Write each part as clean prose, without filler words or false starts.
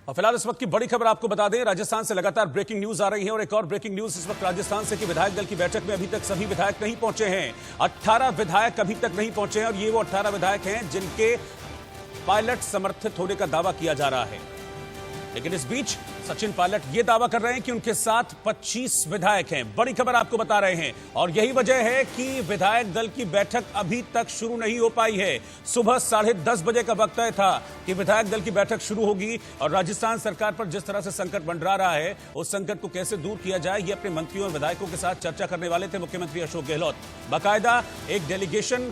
और फिलहाल इस वक्त की बड़ी खबर आपको बता दें, राजस्थान से लगातार ब्रेकिंग न्यूज आ रही है और एक और ब्रेकिंग न्यूज इस वक्त राजस्थान से कि विधायक दल की बैठक में अभी तक सभी विधायक नहीं पहुंचे हैं। 18 विधायक अभी तक नहीं पहुंचे हैं और ये वो 18 विधायक हैं जिनके पायलट समर्थित होने का दावा किया जा रहा है। लेकिन इस बीच सचिन पायलट ये दावा कर रहे हैं कि उनके साथ 25 विधायक हैं। बड़ी खबर आपको बता रहे हैं और यही वजह है कि विधायक दल की बैठक अभी तक शुरू नहीं हो पाई है। सुबह 10:30 बजे का वक्त तय था कि विधायक दल की बैठक शुरू होगी और राजस्थान सरकार पर जिस तरह से संकट मंडरा रहा है उस संकट को कैसे दूर किया जाए ये अपने मंत्रियों और विधायकों के साथ चर्चा करने वाले थे मुख्यमंत्री अशोक गहलोत। बाकायदा एक डेलीगेशन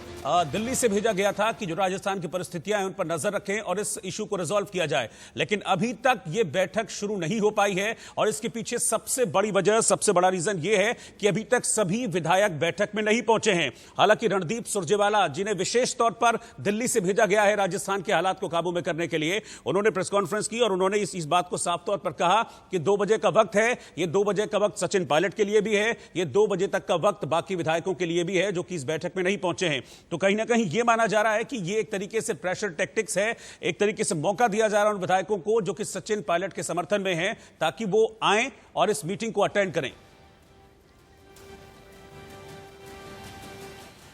दिल्ली से भेजा गया था कि जो राजस्थान की परिस्थितियां हैं उन पर नजर रखें और इस इशू को रिजॉल्व किया जाए, लेकिन अभी तक ये बैठक शुरू नहीं हो पाई है। और इसके पीछे सबसे बड़ी वजह, सबसे बड़ा रीजन यह है कि अभी तक सभी विधायक बैठक में नहीं पहुंचे हैं। हालांकि रणदीप सुरजेवाला, जिन्हें विशेष तौर पर दिल्ली से भेजा गया है राजस्थान के हालात को काबू में करने के लिए, उन्होंने प्रेस कॉन्फ्रेंस की और उन्होंने इस बात को साफ तौर पर कहा कि 2 बजे का वक्त है। ये 2 बजे का वक्त सचिन पायलट के लिए भी है, ये 2 बजे तक का वक्त बाकी विधायकों के लिए भी है जो कि इस बैठक में नहीं पहुंचे हैं। तो कहीं ना कहीं यह माना जा रहा है कि यह एक तरीके से प्रेशर टैक्टिक्स है, एक तरीके से मौका दिया जा रहा है उन विधायकों को जो कि सचिन पायलट के समर्थन में हैं ताकि वो आएं और इस मीटिंग को अटेंड करें।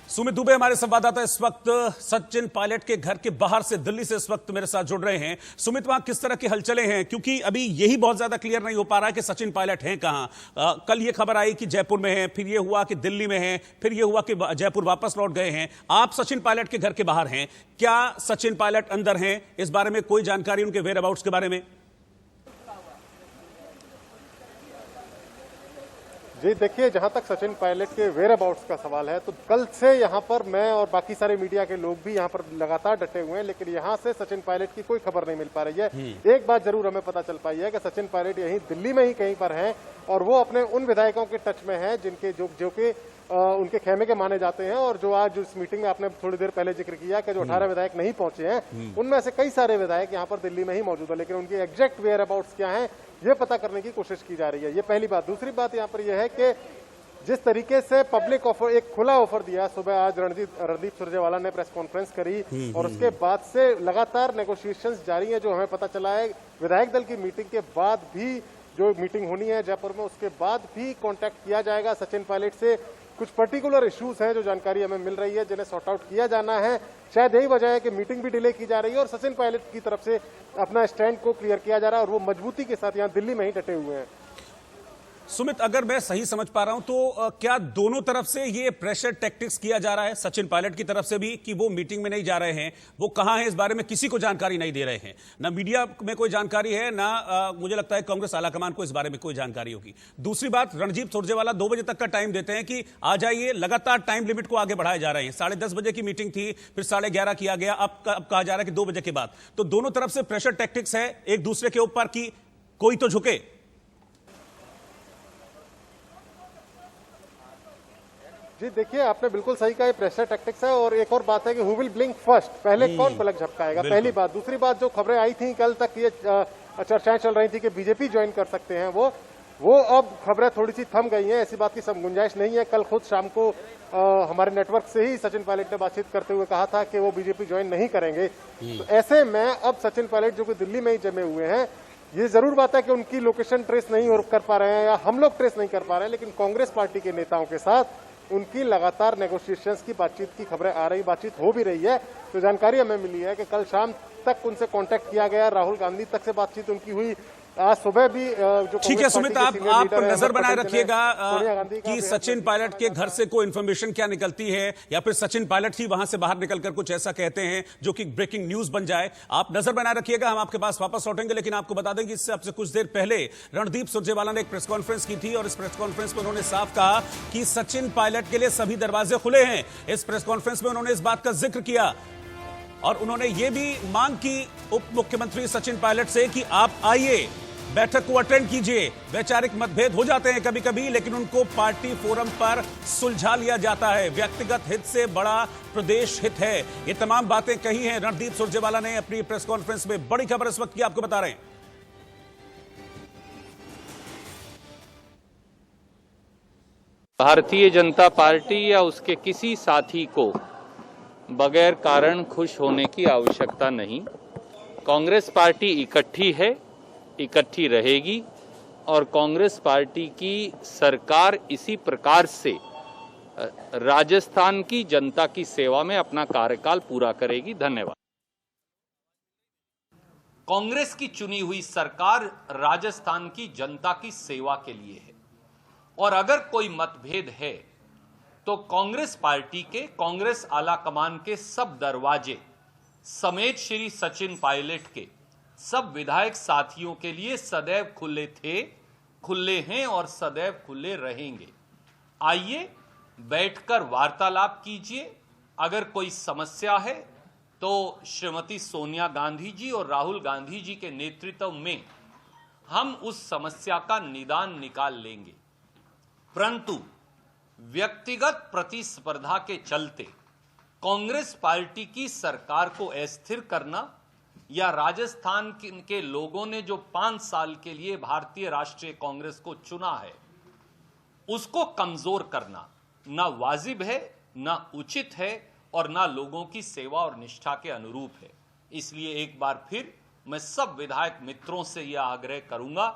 सुमित दुबे हमारे संवाददाता इस वक्त सचिन पायलट के घर के बाहर से, दिल्ली से इस वक्त मेरे साथ जुड़ रहे हैं। सुमित, वहां किस तरह की हलचलें हैं, क्योंकि अभी यही बहुत ज्यादा क्लियर नहीं हो पा रहा है कि सचिन पायलट हैं कहां। कल ये खबर आई कि जयपुर में हैं, फिर ये हुआ कि दिल्ली में हैं, फिर ये हुआ कि जयपुर वापस लौट गए हैं। आप सचिन पायलट के घर के बाहर हैं, क्या सचिन पायलट अंदर हैं? इस बारे में कोई जानकारी, उनके वेयर अबाउट्स के बारे में? जी देखिए, जहां तक सचिन पायलट के वेयर अबाउट्स का सवाल है तो कल से यहां पर मैं और बाकी सारे मीडिया के लोग भी यहां पर लगातार डटे हुए हैं, लेकिन यहां से सचिन पायलट की कोई खबर नहीं मिल पा रही है। एक बात जरूर हमें पता चल पाई है कि सचिन पायलट यहीं दिल्ली में ही कहीं पर हैं और वो अपने उन विधायकों के टच में हैं जिनके जो कि उनके खेमे के माने जाते हैं और जो आज इस मीटिंग में आपने थोड़ी देर पहले जिक्र किया कि जो 18 विधायक नहीं पहुंचे हैं उनमें से कई सारे विधायक यहां पर दिल्ली में ही मौजूद है, लेकिन उनके एग्जैक्ट वेयर अबाउट्स क्या हैं ये पता करने की कोशिश की जा रही है। ये पहली बात। दूसरी बात यहाँ पर यह है कि जिस तरीके से पब्लिक ऑफर, एक खुला ऑफर दिया सुबह आज रणदीप सुरजेवाला ने प्रेस कॉन्फ्रेंस करी और उसके बाद से लगातार नेगोशिएशंस जारी है। जो हमें पता चला है विधायक दल की मीटिंग के बाद भी, जो मीटिंग होनी है जयपुर में, उसके बाद भी कांटेक्ट किया जाएगा सचिन पायलट से। कुछ पर्टिकुलर इश्यूज हैं जो जानकारी हमें मिल रही है जिन्हें सॉर्ट आउट किया जाना है। शायद यही वजह है कि मीटिंग भी डिले की जा रही है और सचिन पायलट की तरफ से अपना स्टैंड को क्लियर किया जा रहा है और वो मजबूती के साथ यहाँ दिल्ली में ही डटे हुए हैं। सुमित, अगर मैं सही समझ पा रहा हूं तो क्या दोनों तरफ से ये प्रेशर टैक्टिक्स किया जा रहा है? सचिन पायलट की तरफ से भी कि वो मीटिंग में नहीं जा रहे हैं, वो कहां हैं इस बारे में किसी को जानकारी नहीं दे रहे हैं, ना मीडिया में कोई जानकारी है, ना मुझे लगता है कांग्रेस आलाकमान को इस बारे में कोई जानकारी होगी। दूसरी बात, रणदीप सुरजेवाला 2 बजे तक का टाइम देते हैं कि आ जाइए, लगातार टाइम लिमिट को आगे बढ़ाए जा रहे हैं। 10:30 बजे की मीटिंग थी, फिर 11:30 किया गया, अब कहा जा रहा है कि 2 बजे के बाद। तो दोनों तरफ से प्रेशर टैक्टिक्स है एक दूसरे के ऊपर कि कोई तो झुके। जी देखिए, आपने बिल्कुल सही कहा, प्रेशर टैक्टिक्स है। और एक और बात है कि हु विल ब्लिंक फर्स्ट, पहले कौन पलक झपकाएगा, पहली बात। दूसरी बात, जो खबरें आई थी कल तक, ये चर्चाएं चल रही थी कि बीजेपी ज्वाइन कर सकते हैं, वो अब खबरें थोड़ी सी थम गई हैं। ऐसी बात की सब गुंजाइश नहीं है। कल खुद शाम को हमारे नेटवर्क से ही सचिन पायलट ने बातचीत करते हुए कहा था कि वो बीजेपी ज्वाइन नहीं करेंगे। तो ऐसे में अब सचिन पायलट जो कि दिल्ली में ही जमे हुए हैं, ये जरूर बात है कि उनकी लोकेशन ट्रेस नहीं कर पा रहे हैं या हम लोग ट्रेस नहीं कर पा रहे हैं, लेकिन कांग्रेस पार्टी के नेताओं के साथ उनकी लगातार नेगोशिएशंस की बातचीत की खबरें आ रही, बातचीत हो भी रही है। तो जानकारी हमें मिली है कि कल शाम तक उनसे कांटेक्ट किया गया, राहुल गांधी तक से बातचीत उनकी हुई, आज सुबह भी जो ठीक है सुमित, आप नजर बनाए रखिएगा कि सचिन पायलट के घर से कोई इंफॉर्मेशन क्या निकलती है या फिर सचिन पायलट ही वहां से बाहर निकलकर कुछ ऐसा कहते हैं जो कि ब्रेकिंग न्यूज बन जाए। आप नजर बनाए रखिएगा, हम आपके पास वापस लौटेंगे। लेकिन आपको बता दें कि इससे आपसे कुछ देर पहले रणदीप सुरजेवाला ने एक प्रेस कॉन्फ्रेंस की थी और इस प्रेस कॉन्फ्रेंस में उन्होंने साफ कहा कि सचिन पायलट के लिए सभी दरवाजे खुले हैं। इस प्रेस कॉन्फ्रेंस में उन्होंने इस बात का जिक्र किया और उन्होंने ये भी मांग की उप मुख्यमंत्री सचिन पायलट से कि आप आइए, बैठक को अटेंड कीजिए। वैचारिक मतभेद हो जाते हैं कभी कभी, लेकिन उनको पार्टी फोरम पर सुलझा लिया जाता है। व्यक्तिगत हित से बड़ा प्रदेश हित है। ये तमाम बातें कही हैं रणदीप सुरजेवाला ने अपनी प्रेस कॉन्फ्रेंस में। बड़ी खबर इस वक्त की आपको बता रहे हैं। भारतीय जनता पार्टी या उसके किसी साथी को बगैर कारण खुश होने की आवश्यकता नहीं। कांग्रेस पार्टी इकट्ठी है इकट्ठी रहेगी और कांग्रेस पार्टी की सरकार इसी प्रकार से राजस्थान की जनता की सेवा में अपना कार्यकाल पूरा करेगी। धन्यवाद। कांग्रेस की चुनी हुई सरकार राजस्थान की जनता की सेवा के लिए है और अगर कोई मतभेद है तो कांग्रेस पार्टी के, कांग्रेस आला कमान के सब दरवाजे समेत श्री सचिन पायलट के सब विधायक साथियों के लिए सदैव खुले थे, खुले हैं और सदैव खुले रहेंगे। आइए बैठकर वार्तालाप कीजिए। अगर कोई समस्या है तो श्रीमती सोनिया गांधी जी और राहुल गांधी जी के नेतृत्व में हम उस समस्या का निदान निकाल लेंगे, परंतु व्यक्तिगत प्रतिस्पर्धा के चलते कांग्रेस पार्टी की सरकार को अस्थिर करना या राजस्थान के लोगों ने जो 5 साल के लिए भारतीय राष्ट्रीय कांग्रेस को चुना है उसको कमजोर करना ना वाजिब है, ना उचित है और ना लोगों की सेवा और निष्ठा के अनुरूप है। इसलिए एक बार फिर मैं सब विधायक मित्रों से यह आग्रह करूंगा,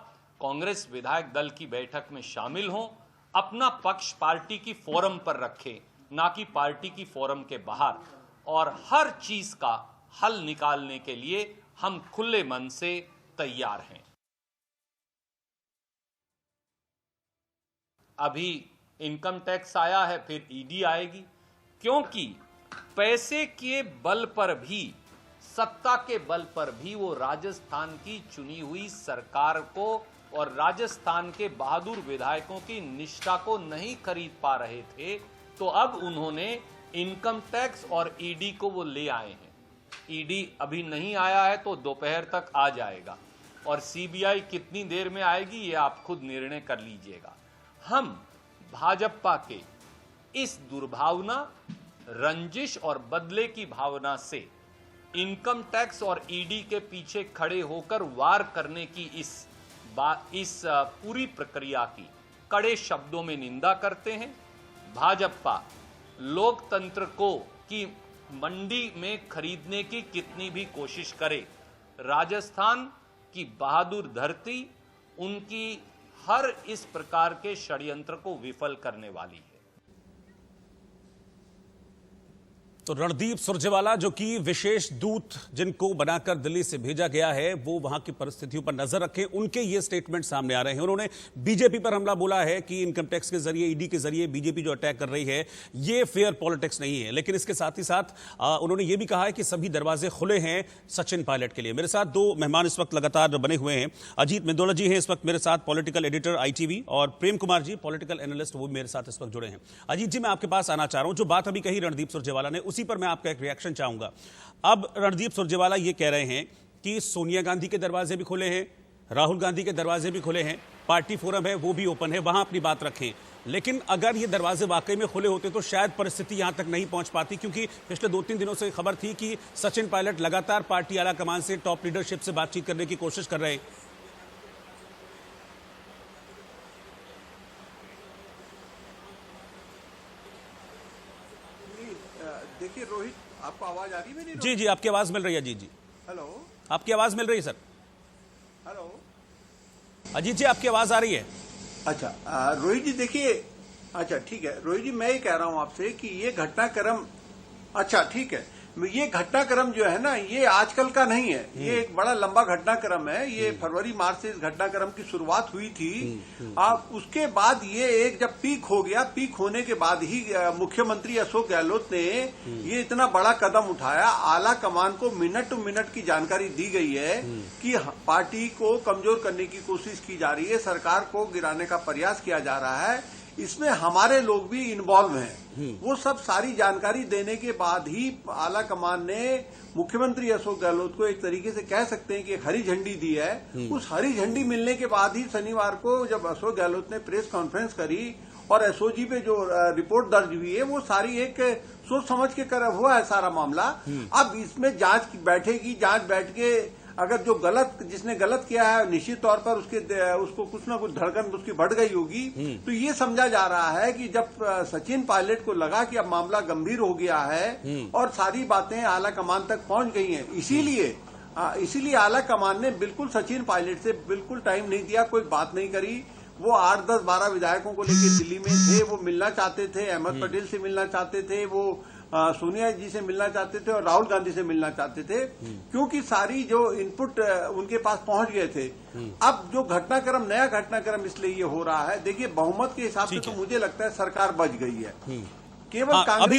कांग्रेस विधायक दल की बैठक में शामिल हों, अपना पक्ष पार्टी की फोरम पर रखें, ना कि पार्टी की फोरम के बाहर, और हर चीज का हल निकालने के लिए हम खुले मन से तैयार हैं। अभी इनकम टैक्स आया है, फिर ईडी आएगी, क्योंकि पैसे के बल पर भी, सत्ता के बल पर भी वो राजस्थान की चुनी हुई सरकार को और राजस्थान के बहादुर विधायकों की निष्ठा को नहीं खरीद पा रहे थे, तो अब उन्होंने इनकम टैक्स और ईडी को वो ले आए हैं। ईडी अभी नहीं आया है तो दोपहर तक आ जाएगा और सीबीआई कितनी देर में आएगी ये आप खुद निर्णय कर लीजिएगा। हम भाजपा के इस दुर्भावना, रंजिश और बदले की भावना से इनकम टैक्स और ईडी के पीछे खड़े होकर वार करने की इस पूरी प्रक्रिया की कड़े शब्दों में निंदा करते हैं। भाजपा लोकतंत्र को की मंडी में खरीदने की कितनी भी कोशिश करे, राजस्थान की बहादुर धरती उनकी हर इस प्रकार के षड्यंत्र को विफल करने वाली है। तो रणदीप सुरजेवाला, जो कि विशेष दूत जिनको बनाकर दिल्ली से भेजा गया है, वो वहां की परिस्थितियों पर नजर रखें, उनके ये स्टेटमेंट सामने आ रहे हैं। उन्होंने बीजेपी पर हमला बोला है कि इनकम टैक्स के जरिए, ईडी के जरिए बीजेपी जो अटैक कर रही है ये फेयर पॉलिटिक्स नहीं है। लेकिन इसके साथ ही साथ उन्होंने ये भी कहा है कि सभी दरवाजे खुले हैं सचिन पायलट के लिए। मेरे साथ दो मेहमान इस वक्त लगातार बने हुए हैं। अजीत मेंदोला जी हैं इस वक्त मेरे साथ, पॉलिटिकल एडिटर ITV, और प्रेम कुमार जी पॉलिटिकल एनालिस्ट, वो मेरे साथ इस वक्त जुड़े हैं। अजीत जी, मैं आपके पास आना चाह रहा हूं। जो बात अभी कही रणदीप सुरजेवाला ने, उसी पर मैं आपका एक रिएक्शन चाहूंगा। अब रणदीप सुरजेवाला ये कह रहे हैं कि सोनिया गांधी के दरवाजे भी खुले हैं, राहुल गांधी के दरवाजे भी खुले हैं, पार्टी फोरम है वो भी ओपन है, वहां अपनी बात रखें। लेकिन अगर ये दरवाजे वाकई में खुले होते तो शायद परिस्थिति यहां तक नहीं पहुंच पाती, क्योंकि पिछले 2-3 दिनों से खबर थी कि सचिन पायलट लगातार पार्टी आला कमान से, टॉप लीडरशिप से बातचीत करने की कोशिश कर रहे हैं। देखिए रोहित, आपको आवाज आ रही है मेरी? जी जी, आपकी आवाज मिल रही है। जी जी, हेलो, आपकी आवाज मिल रही है सर। हेलो अजीत जी, आपकी आवाज आ रही है। अच्छा रोहित जी, देखिए, अच्छा ठीक है रोहित जी, मैं ये कह रहा हूं आपसे कि ये घटनाक्रम, अच्छा ठीक है, ये घटनाक्रम जो है ना, ये आजकल का नहीं है, ये एक बड़ा लंबा घटनाक्रम है। ये फरवरी-मार्च से इस घटनाक्रम की शुरुआत हुई थी। उसके बाद ये एक जब पीक हो गया, पीक होने के बाद ही मुख्यमंत्री अशोक गहलोत ने ये इतना बड़ा कदम उठाया। आला कमान को मिनट टू मिनट की जानकारी दी गई है कि पार्टी को कमजोर करने की कोशिश की जा रही है, सरकार को गिराने का प्रयास किया जा रहा है। इसमें हमारे लोग भी इन्वॉल्व हैं। वो सब सारी जानकारी देने के बाद ही आला कमान ने मुख्यमंत्री अशोक गहलोत को एक तरीके से कह सकते हैं कि एक हरी झंडी दी है। उस हरी झंडी मिलने के बाद ही शनिवार को जब अशोक गहलोत ने प्रेस कॉन्फ्रेंस करी और एसओजी पे जो रिपोर्ट दर्ज हुई है वो सारी एक सोच समझ के कर हुआ है सारा मामला। अब इसमें जांच बैठेगी, जांच बैठ के अगर जो जिसने गलत किया है निश्चित तौर पर उसको कुछ ना कुछ धड़कन उसकी बढ़ गई होगी। तो ये समझा जा रहा है कि जब सचिन पायलट को लगा कि अब मामला गंभीर हो गया है और सारी बातें आला कमान तक पहुंच गई हैं, इसीलिए इसीलिए आला कमान ने बिल्कुल सचिन पायलट से बिल्कुल टाइम नहीं दिया, कोई बात नहीं करी। वो 8, 10, 12 विधायकों को लेकर दिल्ली में थे, वो मिलना चाहते थे, अहमद पटेल से मिलना चाहते थे, वो सोनिया जी से मिलना चाहते थे और राहुल गांधी से मिलना चाहते थे, क्योंकि सारी जो इनपुट उनके पास पहुंच गए थे। अब जो घटनाक्रम, नया घटनाक्रम इसलिए ये हो रहा है, देखिए बहुमत के हिसाब से तो मुझे लगता है सरकार बच गई है। केवल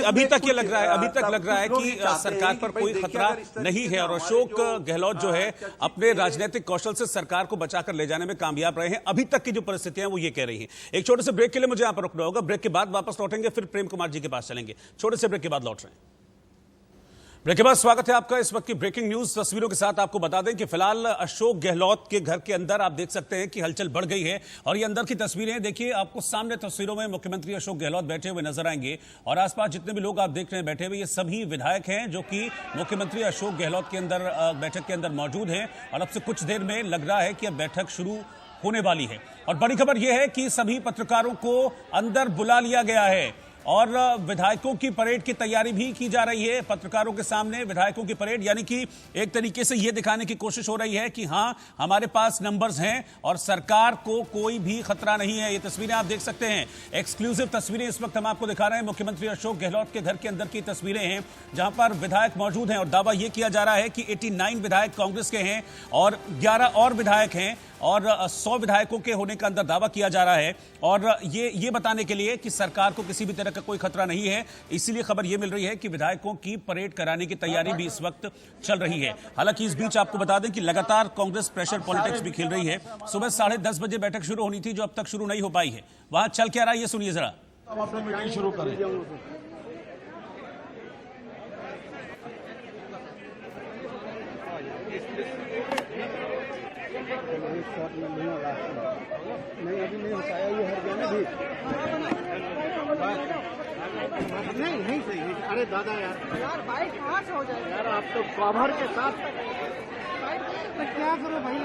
अभी तक ये लग रहा है, अभी तक लग रहा है कि सरकार पर कोई खतरा नहीं है और अशोक गहलोत जो है अपने राजनीतिक कौशल से सरकार को बचाकर ले जाने में कामयाब रहे हैं। अभी तक की जो परिस्थितियां वो ये कह रही हैं। एक छोटे से ब्रेक के लिए मुझे यहां पर रुकना होगा, ब्रेक के बाद वापस लौटेंगे, फिर प्रेम कुमार जी के पास चलेंगे। छोटे से ब्रेक के बाद लौट रहे हैं। ब्रेक के बाद स्वागत है आपका। इस वक्त की ब्रेकिंग न्यूज तस्वीरों के साथ आपको बता दें कि फिलहाल अशोक गहलोत के घर के अंदर आप देख सकते हैं कि हलचल बढ़ गई है और ये अंदर की तस्वीरें देखिए। आपको सामने तस्वीरों में मुख्यमंत्री अशोक गहलोत बैठे हुए नजर आएंगे और आसपास जितने भी लोग आप देख रहे हैं बैठे हुए, ये सभी विधायक हैं जो कि मुख्यमंत्री अशोक गहलोत के अंदर बैठक के अंदर मौजूद हैं और अब से कुछ देर में लग रहा है कि अब बैठक शुरू होने वाली है। और बड़ी खबर यह है कि सभी पत्रकारों को अंदर बुला लिया गया है और विधायकों की परेड की तैयारी भी की जा रही है। पत्रकारों के सामने विधायकों की परेड, यानी कि एक तरीके से यह दिखाने की कोशिश हो रही है कि हां हमारे पास नंबर्स हैं और सरकार को कोई भी खतरा नहीं है। ये तस्वीरें आप देख सकते हैं, एक्सक्लूसिव तस्वीरें इस वक्त हम आपको दिखा रहे हैं। मुख्यमंत्री अशोक गहलोत के घर के अंदर की तस्वीरें हैं जहां पर विधायक मौजूद हैं और दावा यह किया जा रहा है कि 89 विधायक कांग्रेस के हैं और 11 और विधायक हैं और 100 विधायकों के होने का अंदर दावा किया जा रहा है और ये बताने के लिए कि सरकार को किसी भी तरह का कोई खतरा नहीं है। इसीलिए खबर यह मिल रही है कि विधायकों की परेड कराने की तैयारी भी इस वक्त चल रही है। हालांकि इस बीच आपको बता दें कि लगातार कांग्रेस प्रेशर पॉलिटिक्स भी खेल रही है। सुबह 10:30 बजे बैठक शुरू होनी थी जो अब तक शुरू नहीं हो पाई है। वहां चल क्या रहा है ये सुनिए जरा। अब अपनी मीटिंग शुरू करें। नहीं अभी नहीं होता है, ये हरियाणा भी नहीं सही। अरे दादा यार बाइक कहाँ से हो जाएगा यार, आप तो कवर के साथ तो क्या करो भाई,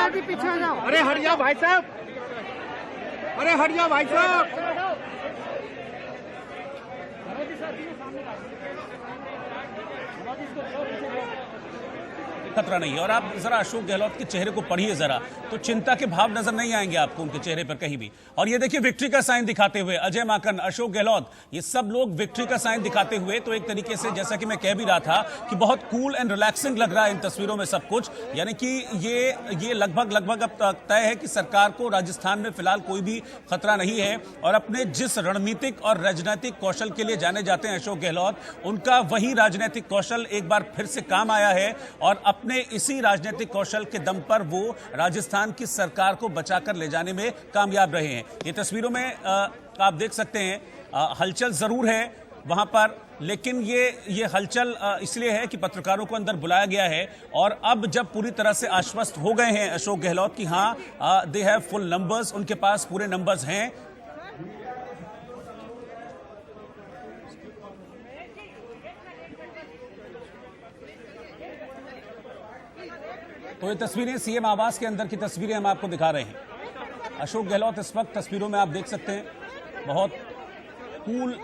अरे पीछे हो जाओ। अरे हट जाओ भाई साहब, अरे हट जाओ भाई साहब। खतरा नहीं है। और आप जरा अशोक गहलोत के चेहरे को पढ़िए जरा, तो चिंता के भाव नजर नहीं आएंगे आपको उनके चेहरे पर कहीं भी। और ये देखिए विक्ट्री का साइन दिखाते हुए अजय माकन, अशोक गहलोत, ये सब लोग विक्ट्री का साइन दिखाते हुए, तो एक तरीके से जैसा कि मैं कह भी रहा था कि बहुत कूल एंड रिलैक्सिंग लग रहा है इन तस्वीरों में सब कुछ। यानी कि ये लगभग अब तय है कि सरकार को राजस्थान में फिलहाल कोई भी खतरा नहीं है और अपने जिस रणनीतिक और राजनीतिक कौशल के लिए जाने जाते हैं अशोक गहलोत, उनका वही राजनीतिक कौशल एक बार फिर से काम आया है और अपने इसी राजनीतिक कौशल के दम पर वो राजस्थान की सरकार को बचाकर ले जाने में कामयाब रहे हैं। ये तस्वीरों में आप देख सकते हैं हलचल जरूर है वहां पर, लेकिन ये हलचल इसलिए है कि पत्रकारों को अंदर बुलाया गया है और अब जब पूरी तरह से आश्वस्त हो गए हैं अशोक गहलोत कि हां दे हैव फुल नंबर्स, उनके पास पूरे नंबर्स हैं, तो ये तस्वीरें सीएम आवास के अंदर की तस्वीरें हम आपको दिखा रहे हैं। अशोक गहलोत इस वक्त तस्वीरों में आप देख सकते हैं बहुत कूल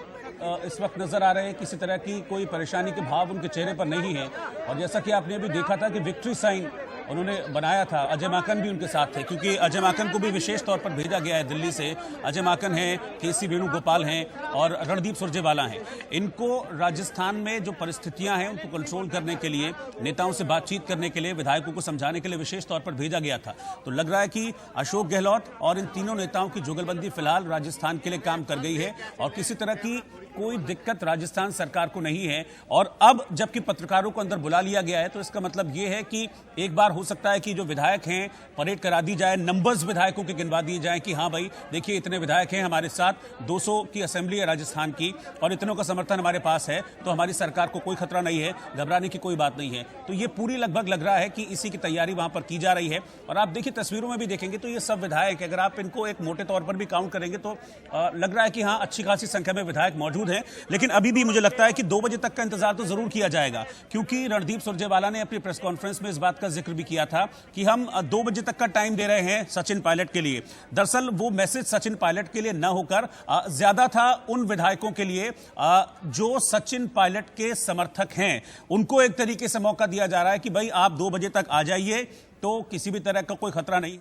इस वक्त नजर आ रहे हैं, किसी तरह की कोई परेशानी के भाव उनके चेहरे पर नहीं है। और जैसा कि आपने अभी देखा था कि विक्ट्री साइन उन्होंने बनाया था, अजय माकन भी उनके साथ थे क्योंकि अजय माकन को भी विशेष तौर पर भेजा गया है दिल्ली से। अजय माकन हैं, केसी वेणुगोपाल हैं और रणदीप सुरजेवाला हैं। इनको राजस्थान में जो परिस्थितियां हैं उनको कंट्रोल करने के लिए, नेताओं से बातचीत करने के लिए, विधायकों को समझाने के लिए विशेष तौर पर भेजा गया था। तो लग रहा है कि अशोक गहलोत और इन तीनों नेताओं की जुगलबंदी फिलहाल राजस्थान के लिए काम कर गई है और किसी तरह की कोई दिक्कत राजस्थान सरकार को नहीं है। और अब जबकि पत्रकारों को अंदर बुला लिया गया है तो इसका मतलब यह है कि एक बार हो सकता है कि जो विधायक हैं परेड करा दी जाए, नंबर्स विधायकों के गिनवा दिए जाएं कि हां भाई देखिए इतने विधायक हैं हमारे साथ, 200 की असेंबली है राजस्थान की और इतनों का समर्थन हमारे पास है, तो हमारी सरकार को कोई खतरा नहीं है, घबराने की कोई बात नहीं है। तो ये पूरी लगभग लग रहा है कि इसी की तैयारी वहां पर की जा रही है। और आप देखिए तस्वीरों में भी देखेंगे तो ये सब विधायक, अगर आप इनको एक मोटे तौर पर भी काउंट करेंगे तो लग रहा है कि हाँ अच्छी खासी संख्या में विधायक मौजूद हैं। लेकिन अभी भी मुझे लगता है कि 2 बजे तक का इंतजार तो जरूर किया जाएगा क्योंकि रणदीप सुरजेवाला ने अपनी प्रेस कॉन्फ्रेंस में इस बात का जिक्र भी किया था कि हम 2 बजे तक का टाइम दे रहे हैं सचिन पायलट के लिए। दरअसल वो मैसेज सचिन पायलट के लिए न होकर ज्यादा था उन विधायकों के लिए जो सचिन पायलट के समर्थक हैं। उनको एक तरीके से मौका दिया जा रहा है कि भाई आप 2 बजे तक आ जाइए तो किसी भी तरह का कोई खतरा नहीं।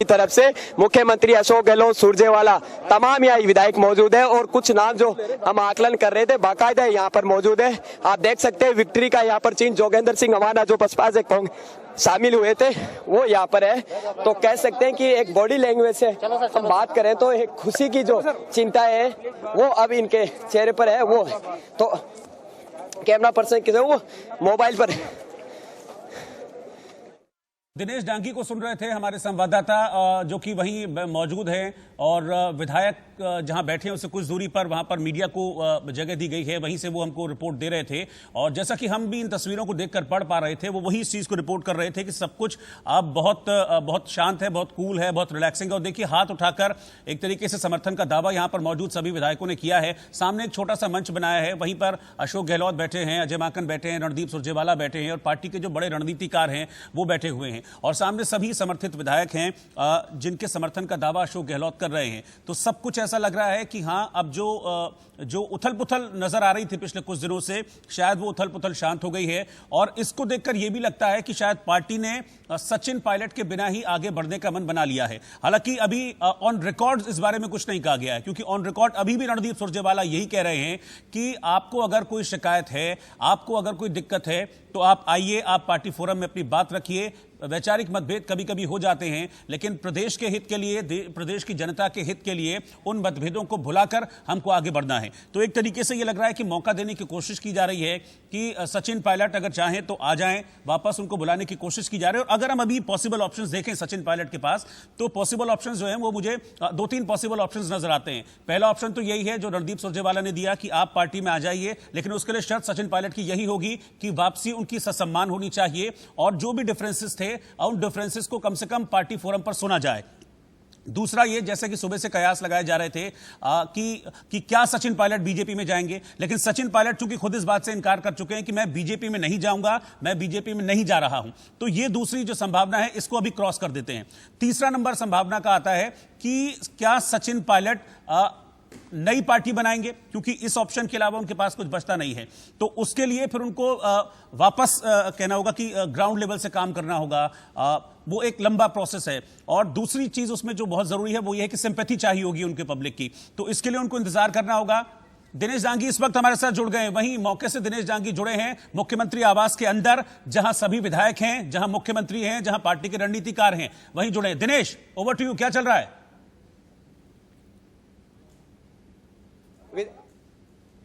की तरफ से मुख्यमंत्री अशोक गहलोत, सुरजेवाला, तमाम यहाँ विधायक मौजूद है और कुछ नाम जो हम आकलन कर रहे थे बाकायदा यहाँ पर मौजूद है। आप देख सकते हैं विक्ट्री का यहाँ पर चिन्ह जोगेंद्र सिंह हमारा जो बसपा से शामिल हुए थे वो यहाँ पर है। तो कह सकते हैं कि एक बॉडी लैंग्वेज से हम बात करें तो एक खुशी की जो चिंता है वो अब इनके चेहरे पर है। वो तो कैमरा पर्सन के वो मोबाइल पर दिनेश डांगी को सुन रहे थे हमारे संवाददाता जो कि वहीं मौजूद हैं और विधायक जहां बैठे हैं उससे कुछ दूरी पर वहां पर मीडिया को जगह दी गई है, वहीं से वो हमको रिपोर्ट दे रहे थे। और जैसा कि हम भी इन तस्वीरों को देखकर पढ़ पा रहे थे वो वही इस चीज को रिपोर्ट कर रहे थे कि सब कुछ अब बहुत शांत है, बहुत कूल है, बहुत रिलैक्सिंग है। और देखिए हाथ उठाकर एक तरीके से समर्थन का दावा यहां पर मौजूद सभी विधायकों ने किया है। सामने एक छोटा सा मंच बनाया है, वहीं पर अशोक गहलोत बैठे हैं, अजय माकन बैठे हैं, रणदीप सुरजेवाला बैठे हैं और पार्टी के जो बड़े रणनीतिकार हैं वो बैठे हुए हैं। और सामने सभी समर्थित विधायक हैं जिनके समर्थन का दावा अशोक गहलोत कर रहे हैं। तो सब कुछ ऐसा लग रहा है कि हां अब जो उथल पुथल नजर आ रही थी पिछले कुछ दिनों से शायद वो उथल पुथल शांत हो गई है। और इसको देखकर यह भी लगता है कि शायद पार्टी ने सचिन पायलट के बिना ही आगे बढ़ने का मन बना लिया है। हालांकि अभी ऑन रिकॉर्ड इस बारे में कुछ नहीं कहा गया है, क्योंकि ऑन रिकॉर्ड अभी भी रणदीप सुरजेवाला यही कह रहे हैं कि आपको अगर कोई शिकायत है, आपको अगर कोई दिक्कत है तो आप आइए, आप पार्टी फोरम में अपनी बात रखिए। वैचारिक मतभेद कभी कभी हो जाते हैं, लेकिन प्रदेश के हित के लिए, प्रदेश की जनता के हित के लिए उन मतभेदों को भुलाकर हमको आगे बढ़ना है। तो एक तरीके से यह लग रहा है कि मौका देने की कोशिश की जा रही है कि सचिन पायलट अगर चाहें तो आ जाएं, वापस उनको बुलाने की कोशिश की जा रही है। और अगर हम अभी पॉसिबल ऑप्शंस देखें सचिन पायलट के पास, तो पॉसिबल ऑप्शंस जो हैं वो मुझे 2-3 पॉसिबल ऑप्शंस नजर आते हैं। पहला ऑप्शन तो यही है जो रणदीप सुरजेवाला ने दिया कि आप पार्टी में आ जाइए, लेकिन उसके लिए शर्त सचिन पायलट की यही होगी कि वापसी उनकी ससम्मान होनी चाहिए और जो भी डिफरेंसेस थे उन डिफरेंसेस को कम से कम पार्टी फोरम पर सुना जाए। दूसरा ये, जैसे कि सुबह से कयास लगाए जा रहे थे कि क्या सचिन पायलट बीजेपी में जाएंगे, लेकिन सचिन पायलट चूंकि खुद इस बात से इनकार कर चुके हैं कि मैं बीजेपी में नहीं जाऊंगा, मैं बीजेपी में नहीं जा रहा हूं, तो ये दूसरी जो संभावना है इसको अभी क्रॉस कर देते हैं। तीसरा नंबर संभावना का आता है कि क्या सचिन पायलट नई पार्टी बनाएंगे, क्योंकि इस ऑप्शन के अलावा उनके पास कुछ बचता नहीं है। तो उसके लिए फिर उनको वापस कहना होगा कि ग्राउंड लेवल से काम करना होगा। वो एक लंबा प्रोसेस है। और दूसरी चीज उसमें जो बहुत जरूरी है वो ये है कि सिंपैथी चाहिए होगी उनके पब्लिक की, तो इसके लिए उनको इंतजार करना होगा। दिनेश डांगी इस वक्त हमारे साथ जुड़ गए हैं, वहीं मौके से दिनेश डांगी जुड़े हैं मुख्यमंत्री आवास के अंदर, जहां सभी विधायक हैं, जहां मुख्यमंत्री हैं, जहां पार्टी के रणनीतिकार हैं, वहीं जुड़े हैं। दिनेश, ओवर टू यू, क्या चल रहा है?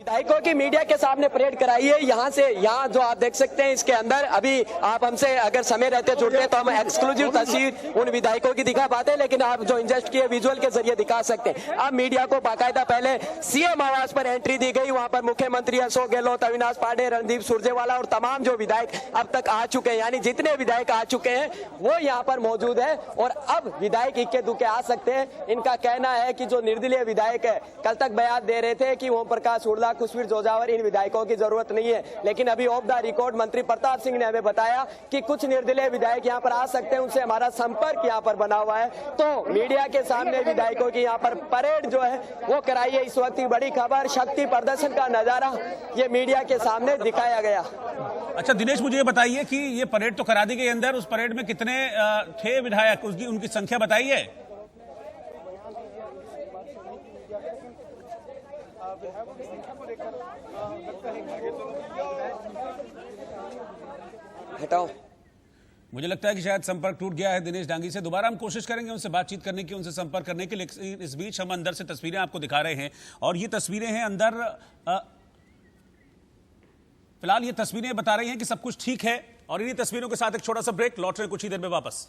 विधायकों की मीडिया के सामने परेड कराई है। यहाँ से यहाँ जो आप देख सकते हैं इसके अंदर अभी आप हमसे अगर समय रहते जुड़ते हैं तो हम एक्सक्लूसिव तस्वीर उन विधायकों की दिखा पाते हैं, लेकिन आप जो इंजेस्ट किए विजुअल के जरिए दिखा सकते हैं। अब मीडिया को बाकायदा पहले सीएम आवास पर एंट्री दी गई, वहां पर मुख्यमंत्री अशोक गहलोत, अविनाश पांडे, रणदीप सुरजेवाला और तमाम जो विधायक अब तक आ चुके हैं, यानी जितने विधायक आ चुके हैं वो यहाँ पर मौजूद है। और अब विधायक इक्के दुक्के आ सकते हैं। इनका कहना है कि जो निर्दलीय विधायक है, कल तक बयान दे रहे थे कि ओम प्रकाश हुड्डा, खुशवीर जोजावर, इन विधायकों की जरूरत नहीं है, लेकिन अभी ऑफ द रिकॉर्ड मंत्री प्रताप सिंह ने हमें बताया कि कुछ निर्दलीय विधायक यहां पर आ सकते हैं, उनसे हमारा संपर्क यहां पर बना हुआ है। तो मीडिया के सामने विधायकों की यहां पर परेड जो है वो कराई है। इस वक्त की बड़ी खबर, शक्ति प्रदर्शन का नजारा ये मीडिया के सामने दिखाया गया। अच्छा दिनेश, मुझे ये बताइए कि ये परेड तो करा दी गई अंदर, उस परेड में कितने थे विधायक, उनकी संख्या बताइए। हटाओ, मुझे लगता है कि शायद संपर्क टूट गया है दिनेश डांगी से। दोबारा हम कोशिश करेंगे उनसे बातचीत करने की, उनसे संपर्क करने की, लेकिन इस बीच हम अंदर से तस्वीरें आपको दिखा रहे हैं। और ये तस्वीरें हैं अंदर, फिलहाल ये तस्वीरें बता रही हैं कि सब कुछ ठीक है। और इन्हीं तस्वीरों के साथ एक छोटा सा ब्रेक, लौट रहे हैं कुछ ही देर में वापस।